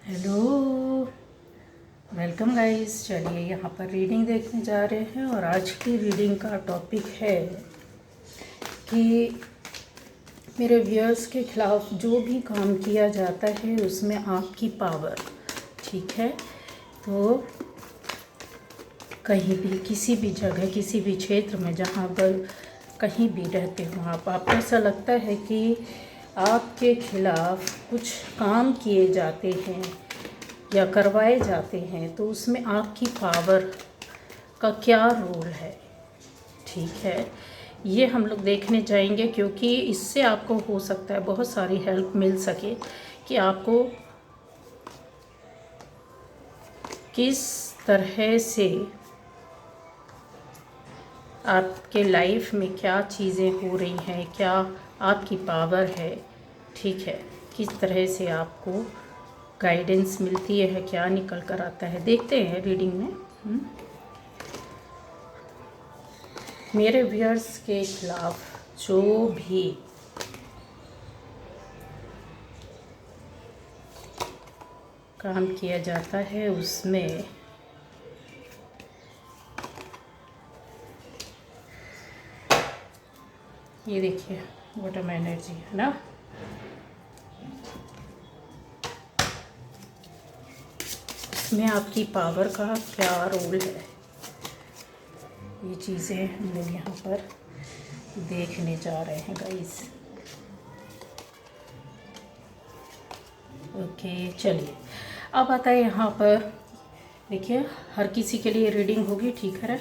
Hello, welcome guys. चलिए यहाँ पर रीडिंग देखने जा रहे हैं और आज की रीडिंग का टॉपिक है कि मेरे व्यूअर्स के खिलाफ जो भी काम किया जाता है उसमें आपकी पावर। ठीक है, तो कहीं भी किसी भी जगह किसी भी क्षेत्र में जहाँ पर कहीं भी रहते हो आपको ऐसा लगता है कि आपके खिलाफ कुछ काम किए जाते हैं या करवाए जाते हैं, तो उसमें आपकी पावर का क्या रोल है। ठीक है, ये हम लोग देखने जाएंगे क्योंकि इससे आपको हो सकता है बहुत सारी हेल्प मिल सके कि आपको किस तरह से आपके लाइफ में क्या चीज़ें हो रही हैं, क्या आपकी पावर है। ठीक है, किस तरह से आपको गाइडेंस मिलती है, क्या निकल कर आता है, देखते हैं रीडिंग में। मेरे व्यूअर्स के खिलाफ जो भी काम किया जाता है उसमें ये देखिए बॉटम एनर्जी है ना, इसमें आपकी पावर का क्या रोल है, ये चीज़ें हम लोग यहाँ पर देखने जा रहे हैं गाइस। ओके, चलिए अब आता है यहाँ पर। देखिए, हर किसी के लिए रीडिंग होगी, ठीक है।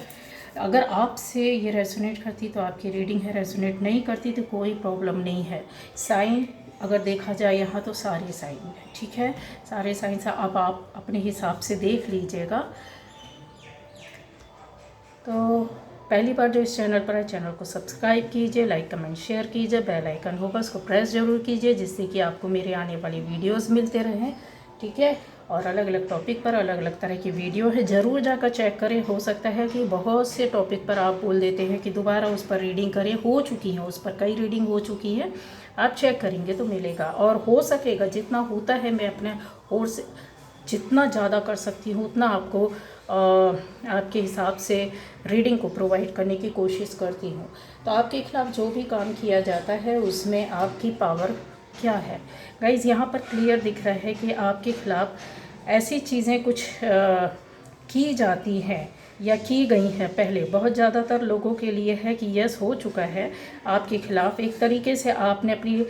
अगर आपसे ये रेजोनेट करती तो आपकी रीडिंग है, रेजोनेट नहीं करती तो कोई प्रॉब्लम नहीं है। साइन अगर देखा जाए यहाँ तो सारे साइन है, ठीक है, सारे साइन से अब आप अपने हिसाब से देख लीजिएगा। तो पहली बार जो इस चैनल पर है, चैनल को सब्सक्राइब कीजिए, लाइक कमेंट शेयर कीजिए, बेल आइकन होगा उसको प्रेस ज़रूर कीजिए जिससे कि आपको मेरे आने वाली वीडियोस मिलते रहें। ठीक है, और अलग अलग टॉपिक पर अलग अलग तरह की वीडियो है, ज़रूर जाकर चेक करें। हो सकता है कि बहुत से टॉपिक पर आप बोल देते हैं कि दोबारा उस पर रीडिंग करें, हो चुकी है, उस पर कई रीडिंग हो चुकी है, आप चेक करेंगे तो मिलेगा। और हो सकेगा जितना होता है मैं अपने और से जितना ज़्यादा कर सकती हूँ उतना आपको आपके हिसाब से रीडिंग को प्रोवाइड करने की कोशिश करती हूँ। तो आपके खिलाफ जो भी काम किया जाता है उसमें आपकी पावर क्या है गाइज़। यहाँ पर क्लियर दिख रहा है कि आपके खिलाफ ऐसी चीज़ें कुछ की जाती हैं या की गई हैं पहले। बहुत ज़्यादातर लोगों के लिए है कि यस हो चुका है आपके खिलाफ, एक तरीके से आपने अपनी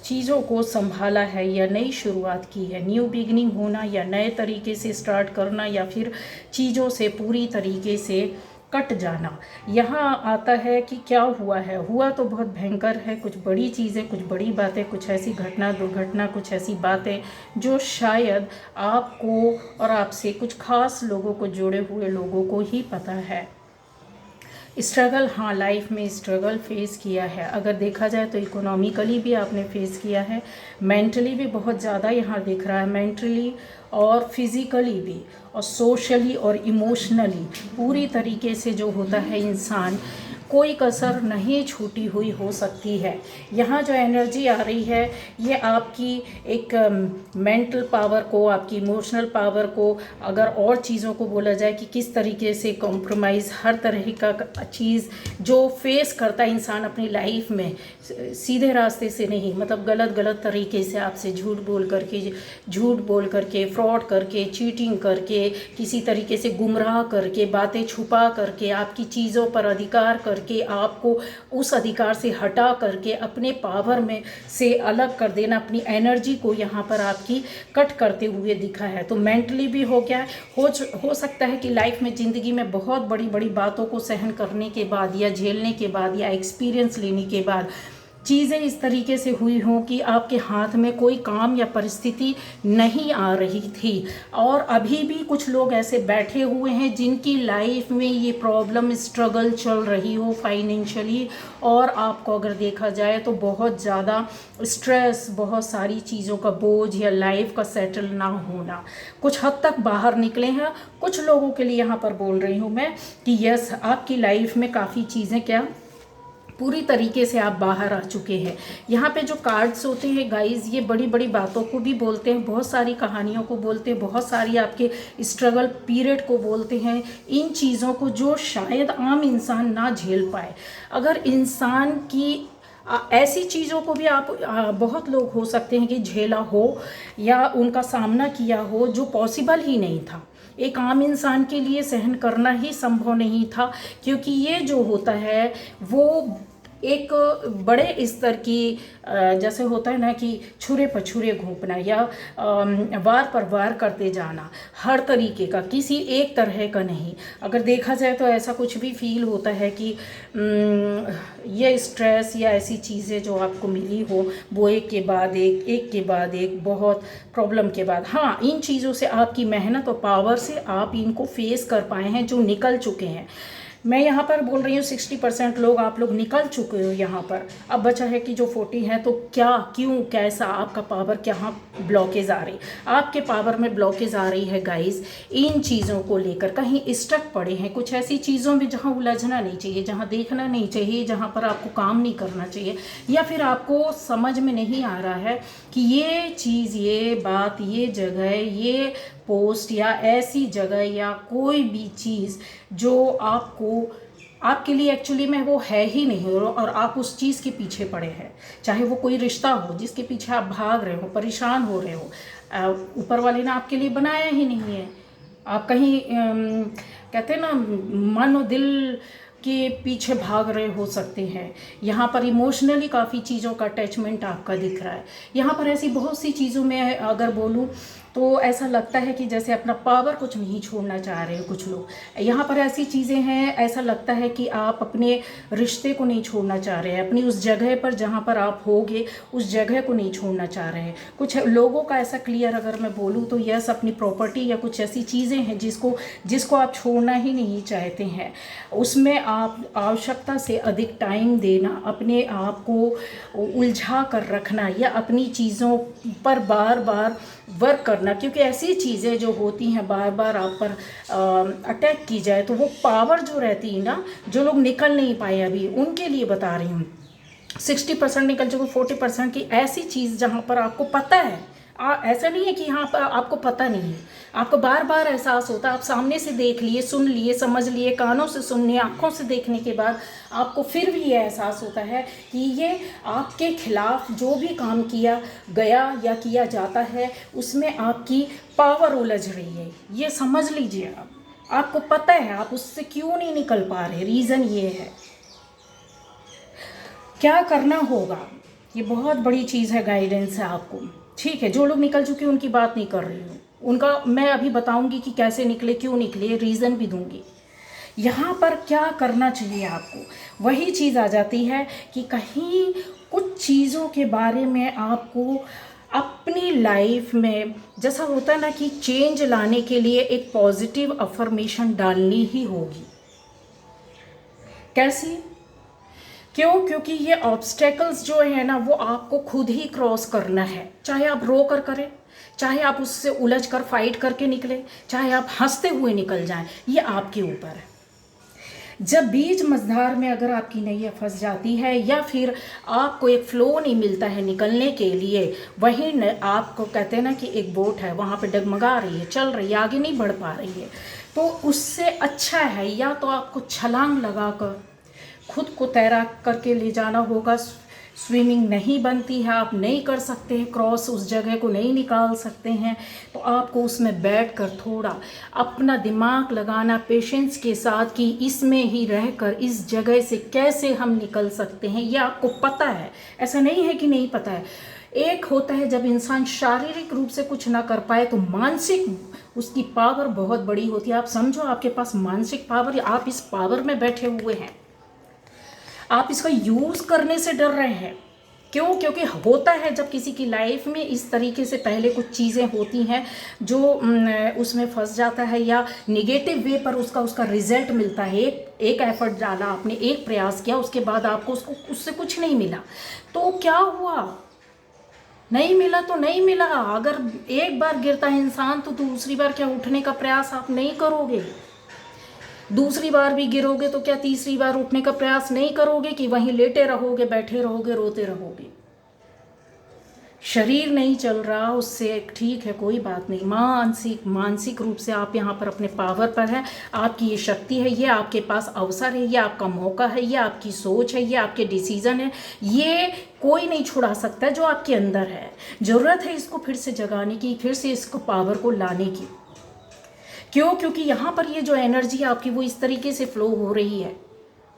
चीज़ों को संभाला है या नई शुरुआत की है, न्यू बिगनिंग होना या नए तरीके से स्टार्ट करना या फिर चीज़ों से पूरी तरीके से कट जाना। यहाँ आता है कि क्या हुआ है, हुआ तो बहुत भयंकर है, कुछ बड़ी चीज़ें, कुछ बड़ी बातें, कुछ ऐसी घटना दुर्घटना, कुछ ऐसी बातें जो शायद आपको और आपसे कुछ खास लोगों को, जुड़े हुए लोगों को ही पता है। स्ट्रगल, हाँ, लाइफ में स्ट्रगल फेस किया है। अगर देखा जाए तो इकोनॉमिकली भी आपने फेस किया है, मेंटली भी बहुत ज़्यादा यहाँ दिख रहा है, मेंटली और फिज़िकली भी, और सोशली और इमोशनली पूरी तरीके से जो होता है इंसान, कोई कसर नहीं छूटी हुई हो सकती है। यहाँ जो एनर्जी आ रही है ये आपकी एक मेंटल पावर को, आपकी इमोशनल पावर को, अगर और चीज़ों को बोला जाए कि किस तरीके से कॉम्प्रोमाइज़, हर तरह का चीज़ जो फेस करता है इंसान अपनी लाइफ में, सीधे रास्ते से नहीं, मतलब गलत तरीके से आपसे झूठ बोल करके फ्रॉड करके, चीटिंग करके, किसी तरीके से गुमराह करके, बातें छुपा करके, आपकी चीज़ों पर अधिकार करके, आपको उस अधिकार से हटा करके अपने पावर में से अलग कर देना, अपनी एनर्जी को यहाँ पर आपकी कट करते हुए दिखा है। तो मेंटली भी हो गया, हो सकता है कि लाइफ में, ज़िंदगी में बहुत बड़ी बड़ी बातों को सहन करने के बाद या झेलने के बाद या एक्सपीरियंस लेने के बाद चीज़ें इस तरीके से हुई हों कि आपके हाथ में कोई काम या परिस्थिति नहीं आ रही थी, और अभी भी कुछ लोग ऐसे बैठे हुए हैं जिनकी लाइफ में ये प्रॉब्लम, स्ट्रगल चल रही हो फाइनेंशियली, और आपको अगर देखा जाए तो बहुत ज़्यादा स्ट्रेस, बहुत सारी चीज़ों का बोझ या लाइफ का सेटल ना होना, कुछ हद तक बाहर निकले हैं। कुछ लोगों के लिए यहाँ पर बोल रही हूँ मैं कि यस, आपकी लाइफ में काफ़ी चीज़ें क्या पूरी तरीके से आप बाहर आ चुके हैं। यहाँ पे जो कार्ड्स होते हैं गाइस, ये बड़ी बड़ी बातों को भी बोलते हैं, बहुत सारी कहानियों को बोलते हैं, बहुत सारी आपके स्ट्रगल पीरियड को बोलते हैं, इन चीज़ों को जो शायद आम इंसान ना झेल पाए। अगर इंसान की ऐसी चीज़ों को भी आप बहुत लोग हो सकते हैं कि झेला हो या उनका सामना किया हो जो पॉसिबल ही नहीं था, एक आम इंसान के लिए सहन करना ही संभव नहीं था, क्योंकि ये जो होता है वो एक बड़े स्तर की जैसे होता है ना कि छुरे पर छुरे घोंपना या वार पर वार करते जाना, हर तरीके का, किसी एक तरह का नहीं। अगर देखा जाए तो ऐसा कुछ भी फील होता है कि ये स्ट्रेस या ऐसी चीज़ें जो आपको मिली हो वो एक के बाद एक के बाद एक बहुत प्रॉब्लम के बाद, हाँ, इन चीज़ों से आपकी मेहनत और पावर से आप इनको फेस कर पाए हैं, जो निकल चुके हैं। मैं यहाँ पर बोल रही हूँ 60% लोग आप लोग निकल चुके हो यहाँ पर, अब बचा है कि जो 40 है, तो क्या, क्यों, कैसा आपका पावर, क्या ब्लॉकेज आ रही, आपके पावर में ब्लॉकेज आ रही है गाइस, इन चीज़ों को लेकर कहीं स्टक पड़े हैं, कुछ ऐसी चीज़ों में जहाँ उलझना नहीं चाहिए, जहाँ देखना नहीं चाहिए, जहाँ पर आपको काम नहीं करना चाहिए, या फिर आपको समझ में नहीं आ रहा है कि ये चीज़, ये बात, ये जगह, ये पोस्ट या ऐसी जगह या कोई भी चीज़ जो आपके लिए एक्चुअली में वो है ही नहीं, और आप उस चीज़ के पीछे पड़े हैं, चाहे वो कोई रिश्ता हो जिसके पीछे आप भाग रहे हो, परेशान हो रहे हो, ऊपर वाले ने आपके लिए बनाया ही नहीं है, आप कहीं कहते हैं ना मन और दिल के पीछे भाग रहे हो सकते हैं। यहाँ पर इमोशनली काफ़ी चीज़ों का अटैचमेंट आपका दिख रहा है। यहाँ पर ऐसी बहुत सी चीज़ों में अगर बोलूँ तो ऐसा लगता है कि जैसे अपना पावर कुछ नहीं छोड़ना चाह रहे हो कुछ लोग। यहाँ पर ऐसी चीज़ें हैं, ऐसा लगता है कि आप अपने रिश्ते को नहीं छोड़ना चाह रहे हैं, अपनी उस जगह पर जहाँ पर आप होगे उस जगह को नहीं छोड़ना चाह रहे हैं। कुछ लोगों का ऐसा क्लियर अगर मैं बोलूँ तो यस, अपनी प्रॉपर्टी या कुछ ऐसी चीज़ें हैं जिसको आप छोड़ना ही नहीं चाहते हैं, उसमें आप आवश्यकता से अधिक टाइम देना, अपने आप को उलझा कर रखना या अपनी चीज़ों पर बार बार वर्क करना, क्योंकि ऐसी चीज़ें जो होती हैं बार बार आप पर अटैक की जाए तो वो पावर जो रहती है ना, जो लोग निकल नहीं पाए अभी उनके लिए बता रही हूँ। 60% निकल चुके, 40% की ऐसी चीज़ जहाँ पर आपको पता है, ऐसा नहीं है कि यहाँ पर आपको पता नहीं है, आपको बार बार एहसास होता है, आप सामने से देख लिए, सुन लिए, समझ लिए, कानों से सुनने, आँखों से देखने के बाद आपको फिर भी ये एहसास होता है कि ये आपके खिलाफ जो भी काम किया गया या किया जाता है उसमें आपकी पावर उलझ रही है। ये समझ लीजिए, आपको पता है आप उससे क्यों नहीं निकल पा रहे, रीज़न ये है। क्या करना होगा, ये बहुत बड़ी चीज़ है, गाइडेंस है आपको, ठीक है। जो लोग निकल चुके हैं उनकी बात नहीं कर रही हूँ, उनका मैं अभी बताऊंगी कि कैसे निकले, क्यों निकले, रीज़न भी दूंगी। यहाँ पर क्या करना चाहिए आपको, वही चीज़ आ जाती है कि कहीं कुछ चीज़ों के बारे में आपको अपनी लाइफ में, जैसा होता है ना कि चेंज लाने के लिए एक पॉजिटिव अफर्मेशन डालनी ही होगी। कैसी? क्यों? क्योंकि ये ऑब्स्टेकल्स जो है ना वो आपको खुद ही क्रॉस करना है, चाहे आप रो कर करें, चाहे आप उससे उलझ कर फाइट करके निकले, चाहे आप हंसते हुए निकल जाएं, ये आपके ऊपर है। जब बीच मझधार में अगर आपकी नैया फंस जाती है या फिर आपको एक फ्लो नहीं मिलता है निकलने के लिए, वहीं आपको कहते हैं ना कि एक बोट है वहाँ पे डगमगा रही है, चल रही है, आगे नहीं बढ़ पा रही है, तो उससे अच्छा है या तो आपको छलांग लगाकर खुद को तैराक करके ले जाना होगा। स्विमिंग नहीं बनती है, आप नहीं कर सकते हैं क्रॉस, उस जगह को नहीं निकाल सकते हैं, तो आपको उसमें बैठकर थोड़ा अपना दिमाग लगाना पेशेंस के साथ कि इसमें ही रहकर इस जगह से कैसे हम निकल सकते हैं, ये आपको पता है, ऐसा नहीं है कि नहीं पता है। एक होता है जब इंसान शारीरिक रूप से कुछ ना कर पाए तो मानसिक उसकी पावर बहुत बड़ी होती है। आप समझो आपके पास मानसिक पावर, आप इस पावर में बैठे हुए हैं, आप इसका यूज़ करने से डर रहे हैं। क्यों? क्योंकि होता है जब किसी की लाइफ में इस तरीके से पहले कुछ चीज़ें होती हैं जो उसमें फंस जाता है या निगेटिव वे पर उसका रिजल्ट मिलता है। एक एफर्ट डाला आपने, एक प्रयास किया, उसके बाद आपको उससे कुछ नहीं मिला, तो क्या हुआ? नहीं मिला तो नहीं मिला। अगर एक बार गिरता है इंसान तो दूसरी बार क्या उठने का प्रयास आप नहीं करोगे? दूसरी बार भी गिरोगे तो क्या तीसरी बार उठने का प्रयास नहीं करोगे कि वहीं लेटे रहोगे, बैठे रहोगे, रोते रहोगे? शरीर नहीं चल रहा उससे ठीक है, कोई बात नहीं। मानसिक रूप से आप यहाँ पर अपने पावर पर हैं। आपकी ये शक्ति है, ये आपके पास अवसर है, ये आपका मौका है, ये आपकी सोच है, ये आपके डिसीजन है। ये कोई नहीं छुड़ा सकता जो आपके अंदर है। ज़रूरत है इसको फिर से जगाने की, फिर से इसको पावर को लाने की। क्यों? क्योंकि यहाँ पर ये जो एनर्जी आपकी वो इस तरीके से फ्लो हो रही है,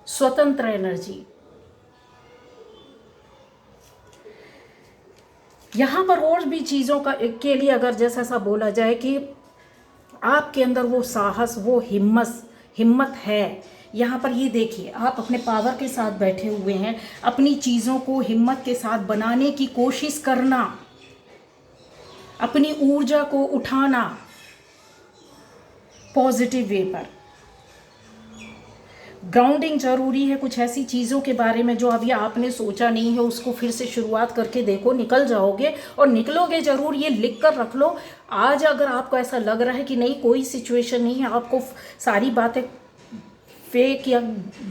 स्वतंत्र एनर्जी। यहाँ पर और भी चीज़ों के लिए अगर जैसा सा बोला जाए कि आपके अंदर वो साहस, वो हिम्मत है। यहाँ पर ये देखिए, आप अपने पावर के साथ बैठे हुए हैं, अपनी चीज़ों को हिम्मत के साथ बनाने की कोशिश करना, अपनी ऊर्जा को उठाना पॉजिटिव वे पर। ग्राउंडिंग जरूरी है। कुछ ऐसी चीज़ों के बारे में जो अभी आपने सोचा नहीं है उसको फिर से शुरुआत करके देखो, निकल जाओगे और निकलोगे ज़रूर। ये लिख कर रख लो। आज अगर आपको ऐसा लग रहा है कि नहीं कोई सिचुएशन नहीं है, आपको सारी बातें फेक या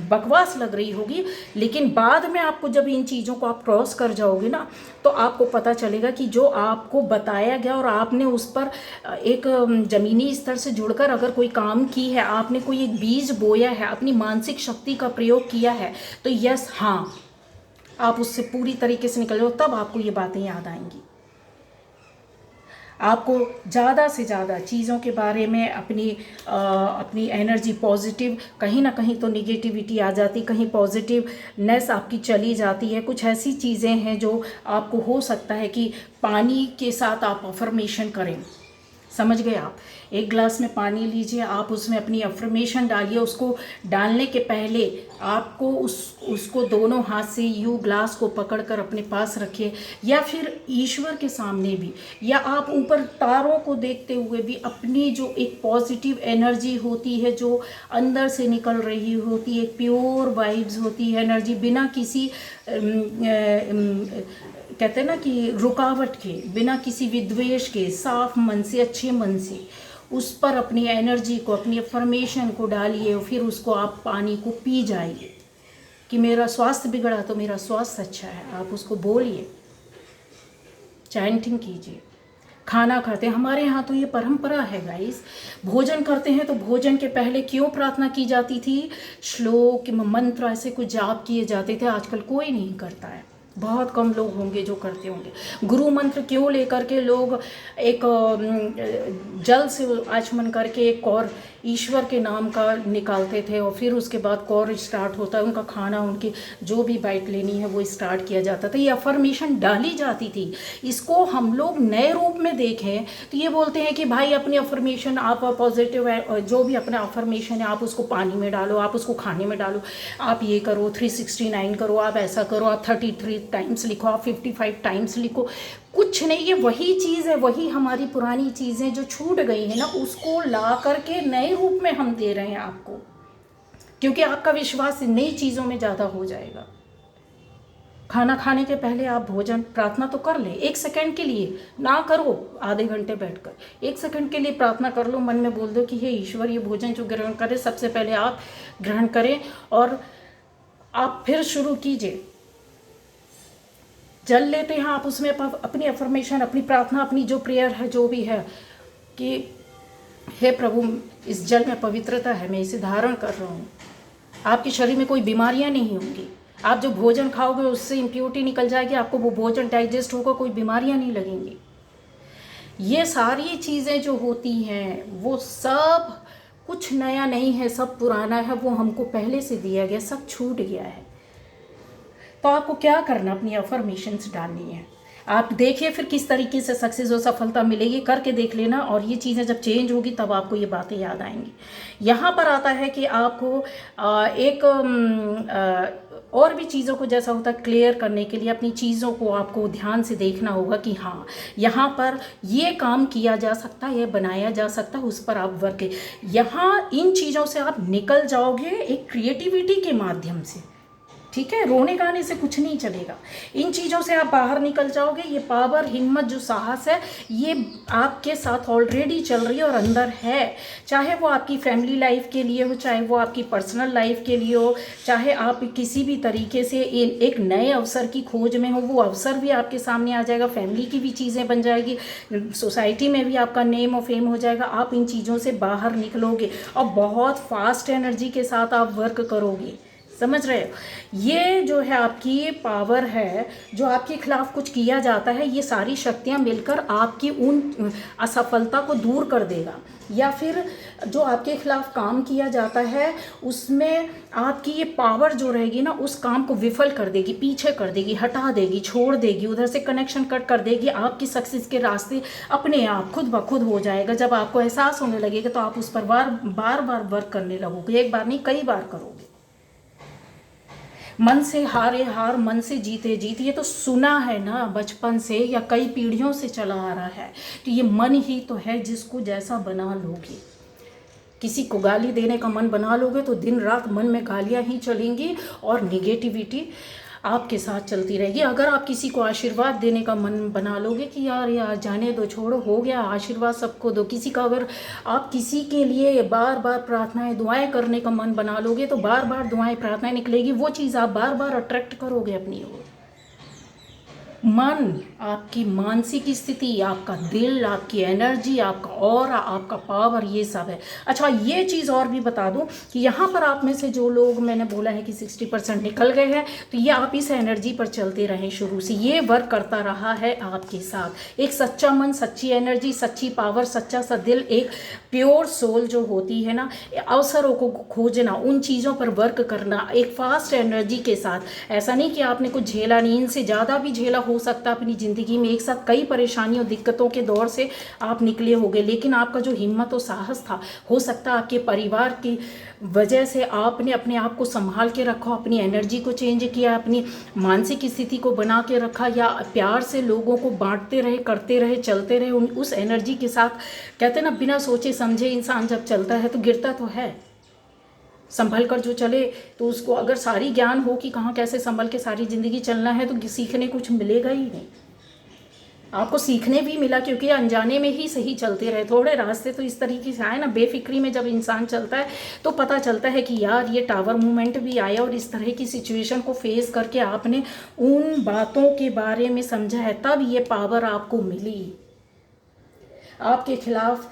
बकवास लग रही होगी, लेकिन बाद में आपको जब इन चीज़ों को आप क्रॉस कर जाओगे ना, तो आपको पता चलेगा कि जो आपको बताया गया और आपने उस पर एक ज़मीनी स्तर से जुड़कर अगर कोई काम की है, आपने कोई एक बीज बोया है, अपनी मानसिक शक्ति का प्रयोग किया है, तो यस, हाँ, आप उससे पूरी तरीके से निकल जाओ। तब आपको ये बातें याद आएंगी। आपको ज़्यादा से ज़्यादा चीज़ों के बारे में अपनी एनर्जी पॉजिटिव, कहीं ना कहीं तो निगेटिविटी आ जाती, कहीं पॉजिटिवनेस आपकी चली जाती है। कुछ ऐसी चीज़ें हैं जो आपको हो सकता है कि पानी के साथ आप अफर्मेशन करें। समझ गए आप? एक ग्लास में पानी लीजिए, आप उसमें अपनी अफर्मेशन डालिए। उसको डालने के पहले आपको उसको दोनों हाथ से यूँ ग्लास को पकड़कर अपने पास रखिए, या फिर ईश्वर के सामने भी, या आप ऊपर तारों को देखते हुए भी अपनी जो एक पॉजिटिव एनर्जी होती है जो अंदर से निकल रही होती है, प्योर वाइब्स होती है एनर्जी, बिना किसी कहते हैं ना कि रुकावट के, बिना किसी विद्वेष के, साफ मन से, अच्छे मन से उस पर अपनी एनर्जी को, अपनी अफर्मेशन को डालिए। और फिर उसको आप पानी को पी जाइए कि मेरा स्वास्थ्य बिगड़ा तो मेरा स्वास्थ्य अच्छा है। आप उसको बोलिए, चैंटिंग कीजिए। खाना खाते हैं, हमारे यहाँ तो ये परंपरा है गाइस, भोजन करते हैं तो भोजन के पहले क्यों प्रार्थना की जाती थी? श्लोक, मंत्र, ऐसे कुछ जाप किए जाते थे। आजकल कोई नहीं करता है, बहुत कम लोग होंगे जो करते होंगे। गुरु मंत्र क्यों लेकर के लोग एक जल से आचमन करके एक कौर ईश्वर के नाम का निकालते थे, और फिर उसके बाद कौर स्टार्ट होता है, उनका खाना, उनकी जो भी बाइट लेनी है वो स्टार्ट किया जाता था। ये अफर्मेशन डाली जाती थी। इसको हम लोग नए रूप में देखें तो ये बोलते हैं कि भाई अपनी अफर्मेशन आप पॉजिटिव है, जो भी अपना अफर्मेशन है आप उसको पानी में डालो, आप उसको खाने में डालो, आप ये करो, 369 करो, आप ऐसा करो, आप 33 टाइम्स लिखो, आप 55 टाइम्स लिखो। कुछ नहीं, ये वही चीज़ है, वही हमारी पुरानी चीज़ें जो छूट गई हैं ना, उसको ला करके नए रूप में हम दे रहे हैं आपको, क्योंकि आपका विश्वास नई चीज़ों में ज़्यादा हो जाएगा। खाना खाने के पहले आप भोजन प्रार्थना तो कर ले, 1 सेकंड के लिए ना करो, आधे घंटे बैठकर 1 सेकंड के लिए प्रार्थना कर लो। मन में बोल दो कि हे ईश्वर, ये भोजन जो ग्रहण करें सबसे पहले आप ग्रहण करें, और आप फिर शुरू कीजिए। जल लेते हैं आप, उसमें अपनी अफर्मेशन, अपनी प्रार्थना, अपनी जो प्रेयर है, जो भी है, कि हे प्रभु, इस जल में पवित्रता है, मैं इसे धारण कर रहा हूँ। आपके शरीर में कोई बीमारियाँ नहीं होंगी। आप जो भोजन खाओगे उससे इम्प्योरिटी निकल जाएगी, आपको वो भोजन डाइजेस्ट होगा, कोई बीमारियाँ नहीं लगेंगी। ये सारी चीज़ें जो होती हैं वो सब कुछ नया नहीं है, सब पुराना है, वो हमको पहले से दिया गया, सब छूट गया है। तो आपको क्या करना, अपनी अफर्मेशंस डालनी है। आप देखिए फिर किस तरीके से सक्सेस और सफलता मिलेगी, करके देख लेना, और ये चीज़ें जब चेंज होगी तब आपको ये बातें याद आएंगी। यहाँ पर आता है कि आपको और भी चीज़ों को जैसा होता है क्लियर करने के लिए अपनी चीज़ों को आपको ध्यान से देखना होगा कि हाँ, यहाँ पर ये काम किया जा सकता है, ये बनाया जा सकता है, उस पर आप वर्क, यहाँ इन चीज़ों से आप निकल जाओगे एक क्रिएटिविटी के माध्यम से। ठीक है, रोने गाने से कुछ नहीं चलेगा। इन चीज़ों से आप बाहर निकल जाओगे। ये पावर, हिम्मत, जो साहस है, ये आपके साथ ऑलरेडी चल रही है और अंदर है। चाहे वो आपकी फैमिली लाइफ के लिए हो, चाहे वो आपकी पर्सनल लाइफ के लिए हो, चाहे आप किसी भी तरीके से एक नए अवसर की खोज में हो, वो अवसर भी आपके सामने आ जाएगा। फैमिली की भी चीज़ें बन जाएगी, सोसाइटी में भी आपका नेम और फेम हो जाएगा। आप इन चीज़ों से बाहर निकलोगे और बहुत फास्ट एनर्जी के साथ आप वर्क करोगे। समझ रहे हो? ये जो है आपकी पावर है, जो आपके खिलाफ कुछ किया जाता है, ये सारी शक्तियाँ मिलकर आपकी उन असफलता को दूर कर देगा। या फिर जो आपके खिलाफ काम किया जाता है, उसमें आपकी ये पावर जो रहेगी ना, उस काम को विफल कर देगी, पीछे कर देगी, हटा देगी, छोड़ देगी, उधर से कनेक्शन कट कर देगी। आपकी सक्सेस के रास्ते अपने आप खुद ब खुद हो जाएगा। जब आपको एहसास होने लगेगा तो आप उस पर बार बार वर्क करने लगोगे। एक बार नहीं, कई बार करोगे। मन से हारे हार, मन से जीते जीत, ये तो सुना है ना बचपन से या कई पीढ़ियों से चला आ रहा है। तो ये मन ही तो है जिसको जैसा बना लोगे। किसी को गाली देने का मन बना लोगे तो दिन रात मन में गालियाँ ही चलेंगी और निगेटिविटी आपके साथ चलती रहेगी। अगर आप किसी को आशीर्वाद देने का मन बना लोगे कि यार यार जाने दो, छोड़ो, हो गया, आशीर्वाद सबको दो, किसी का अगर आप किसी के लिए बार बार प्रार्थनाएं दुआएं करने का मन बना लोगे तो बार बार दुआएं प्रार्थनाएं निकलेगी। वो चीज़ आप बार बार अट्रैक्ट करोगे अपनी ओर। मन, आपकी मानसिक स्थिति, आपका दिल, आपकी एनर्जी, आपका ऑरा, आपका पावर, ये सब है। अच्छा, ये चीज़ और भी बता दूं कि यहाँ पर आप में से जो लोग, मैंने बोला है कि 60% निकल गए हैं, तो ये आप इस एनर्जी पर चलते रहें। शुरू से ये वर्क करता रहा है आपके साथ। एक सच्चा मन, सच्ची एनर्जी, सच्ची पावर, सच्चा सा दिल, एक प्योर सोल जो होती है ना, अवसरों को खोजना, उन चीज़ों पर वर्क करना एक फास्ट एनर्जी के साथ। ऐसा नहीं कि आपने कुछ झेला नहीं, इनसे ज़्यादा भी झेला हो सकता अपनी ज़िंदगी में। एक साथ कई परेशानियों, दिक्कतों के दौर से आप निकले होंगे, लेकिन आपका जो हिम्मत और साहस था, हो सकता है आपके परिवार की वजह से आपने अपने आप को संभाल के रखा, अपनी एनर्जी को चेंज किया, अपनी मानसिक स्थिति को बना के रखा, या प्यार से लोगों को बांटते रहे, करते रहे, चलते रहे उस एनर्जी के साथ। कहते हैं ना, बिना सोचे समझे इंसान जब चलता है तो गिरता तो है। संभल कर जो चले तो उसको अगर सारी ज्ञान हो कि कहाँ कैसे संभल के सारी ज़िंदगी चलना है तो सीखने कुछ मिलेगा ही नहीं। आपको सीखने भी मिला क्योंकि अनजाने में ही सही चलते रहे। थोड़े रास्ते तो इस तरीके से आए ना, बेफिक्री में जब इंसान चलता है तो पता चलता है कि यार ये टावर मूवमेंट भी आया और इस तरह की सिचुएशन को फेस करके आपने उन बातों के बारे में समझा है, तब ये पावर आपको मिली। आपके खिलाफ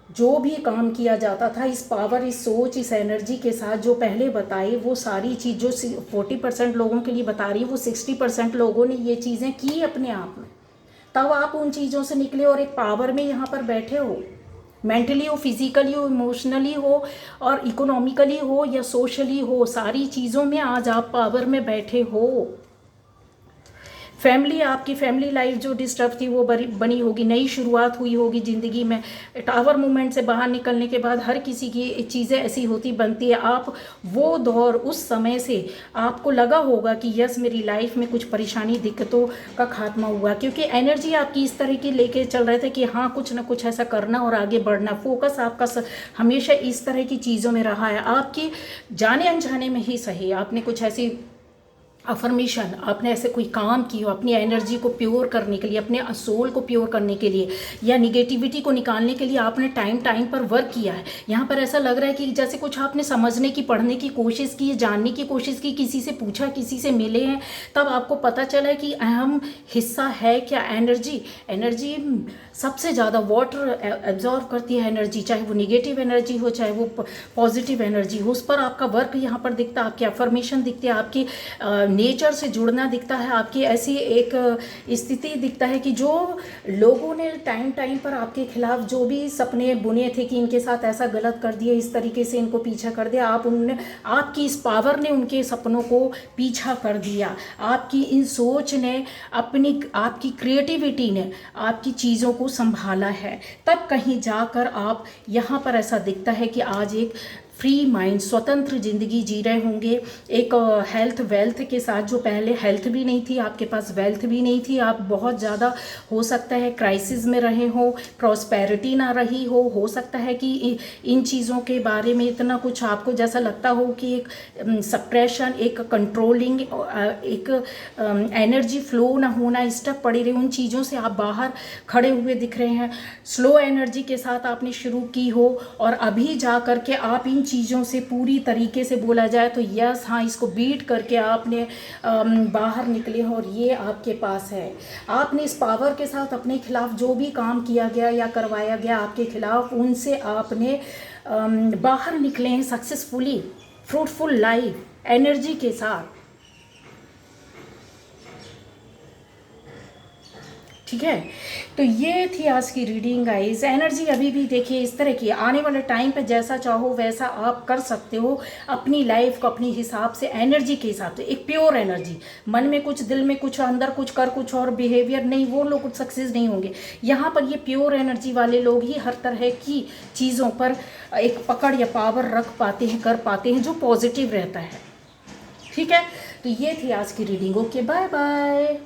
जो भी काम किया जाता था, इस पावर, इस सोच, इस एनर्जी के साथ जो पहले बताई, वो सारी चीज़ जो 40% लोगों के लिए बता रही है, वो 60% लोगों ने ये चीज़ें की अपने आप में। तब आप उन चीज़ों से निकले और एक पावर में यहाँ पर बैठे हो। मेंटली हो, फिजिकली हो, इमोशनली हो और इकोनॉमिकली हो या सोशली हो, सारी चीज़ों में आज आप पावर में बैठे हो। फैमिली, आपकी फैमिली लाइफ जो डिस्टर्ब थी वो बनी होगी, नई शुरुआत हुई होगी ज़िंदगी में। टावर मूवमेंट से बाहर निकलने के बाद हर किसी की चीज़ें ऐसी होती बनती है। आप वो दौर, उस समय से आपको लगा होगा कि यस, मेरी लाइफ में कुछ परेशानी, दिक्कतों का खात्मा हुआ, क्योंकि एनर्जी आपकी इस तरह की लेके चल रहे थे कि हाँ, कुछ ना कुछ ऐसा करना और आगे बढ़ना। फोकस आपका हमेशा इस तरह की चीज़ों में रहा है। आपकी जाने अनजाने में ही सही, आपने कुछ ऐसी अफर्मेशन, आपने ऐसे कोई काम की हो अपनी एनर्जी को प्योर करने के लिए, अपने सोल को प्योर करने के लिए या निगेटिविटी को निकालने के लिए आपने टाइम पर वर्क किया है। यहाँ पर ऐसा लग रहा है कि जैसे कुछ आपने समझने की, पढ़ने की कोशिश की, जानने की कोशिश की, किसी से पूछा, किसी से मिले हैं, तब आपको पता चला है कि अहम हिस्सा है क्या एनर्जी। एनर्जी सबसे ज़्यादा वाटर एब्जॉर्व करती है एनर्जी, चाहे वो निगेटिव एनर्जी हो, चाहे वो पॉजिटिव एनर्जी हो। उस पर आपका वर्क यहाँ पर दिखता है, आपकी अफर्मेशन दिखती है, आपकी नेचर से जुड़ना दिखता है, आपकी ऐसी एक स्थिति दिखता है कि जो लोगों ने टाइम पर आपके खिलाफ जो भी सपने बुने थे कि इनके साथ ऐसा गलत कर दिया, इस तरीके से इनको पीछा कर दिया, आपकी इस पावर ने उनके सपनों को पीछा कर दिया। आपकी इन सोच ने, आपकी क्रिएटिविटी ने आपकी चीज़ों को संभाला है। तब कहीं जाकर आप यहाँ पर ऐसा दिखता है कि आज एक फ्री माइंड, स्वतंत्र ज़िंदगी जी रहे होंगे। एक हेल्थ वेल्थ के साथ, जो पहले हेल्थ भी नहीं थी आपके पास, वेल्थ भी नहीं थी, आप बहुत ज़्यादा हो सकता है क्राइसिस में रहे हो, प्रॉस्पेरिटी ना रही हो सकता है कि इन चीज़ों के बारे में इतना कुछ आपको जैसा लगता हो कि एक सप्रेशन, एक कंट्रोलिंग, एक एनर्जी फ्लो ना होना, स्टक पड़ी रही, उन चीज़ों से आप बाहर खड़े हुए दिख रहे हैं। स्लो एनर्जी के साथ आपने शुरू की हो और अभी जा कर के आप इन चीज़ों से पूरी तरीके से बोला जाए तो यस हाँ, इसको बीट करके आपने बाहर निकले हो और ये आपके पास है। आपने इस पावर के साथ अपने खिलाफ जो भी काम किया गया या करवाया गया आपके खिलाफ, उनसे आपने बाहर निकले हैं सक्सेसफुली, फ्रूटफुल लाइफ एनर्जी के साथ। ठीक है, तो ये थी आज की रीडिंग गाइस। एनर्जी अभी भी देखिए इस तरह की, आने वाले टाइम पे जैसा चाहो वैसा आप कर सकते हो अपनी लाइफ को अपने हिसाब से, एनर्जी के हिसाब से, एक प्योर एनर्जी। मन में कुछ, दिल में कुछ, अंदर कुछ कर कुछ और बिहेवियर नहीं, वो लोग कुछ सक्सेस नहीं होंगे। यहाँ पर ये प्योर एनर्जी वाले लोग ही हर तरह की चीज़ों पर एक पकड़ या पावर रख पाते हैं, कर पाते हैं, जो पॉजिटिव रहता है। ठीक है, तो ये थी आज की रीडिंग। Okay, bye bye.